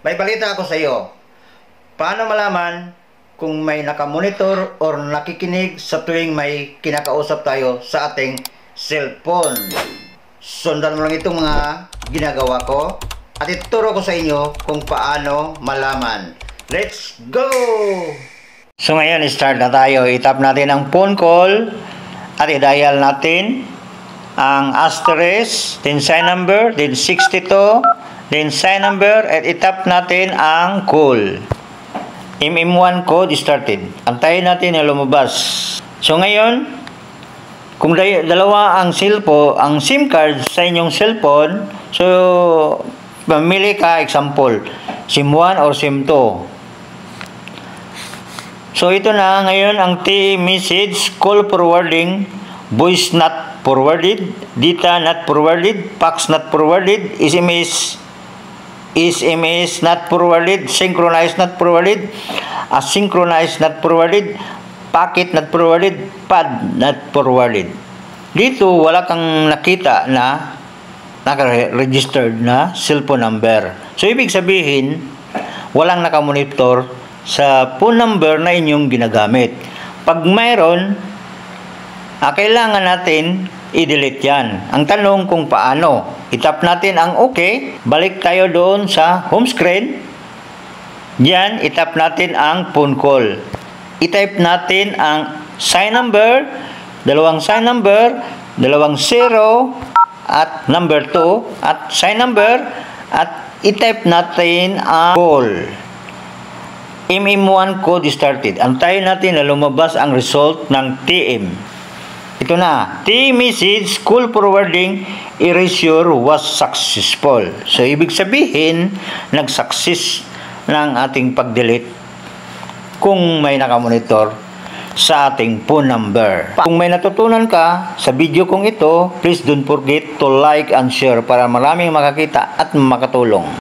May balita ako sa iyo. Paano malaman kung may nakamonitor or nakikinig sa tuwing may kinakausap tayo sa ating cellphone? Sundan mo lang itong mga ginagawa ko at ituro ko sa inyo kung paano malaman. Let's go! So ngayon, start na tayo. I-tap natin ang phone call at i-dial natin ang asterisk, then sign number, then 62, then sign number, at i-tap natin ang call. MM1 code started. Antayin natin na lumabas. So ngayon, kung dalawa ang ang SIM card sa inyong cellphone, so mamili ka, example, SIM 1 or SIM 2. So ito na ngayon ang T-message, call forwarding, voice not forwarded, data not forwarded, fax not forwarded, SMS not forwarded, synchronized not forwarded, asynchronized not forwarded, packet not forwarded, pad not forwarded. Dito wala kang nakita na naka-registered na cellphone number. So ibig sabihin, walang nakamonitor sa phone number na inyong ginagamit. Pag mayroon, kailangan natin i-delete yan. Ang tanong kung paano. I-tap natin ang OK. Balik tayo doon sa home screen. Diyan, i-tap natin ang phone call. I-type natin ang sign number, dalawang sign number, dalawang 0, at number 2, at sign number, at i-type natin ang call. MM1 code started. Antayin natin na lumabas ang result ng TM. Ito na, T-message, call forwarding, erasure was successful. So, ibig sabihin, nag-success ng ating pag-delete kung may nakamonitor sa ating phone number. Kung may natutunan ka sa video kong ito, please don't forget to like and share para maraming makakita at makatulong.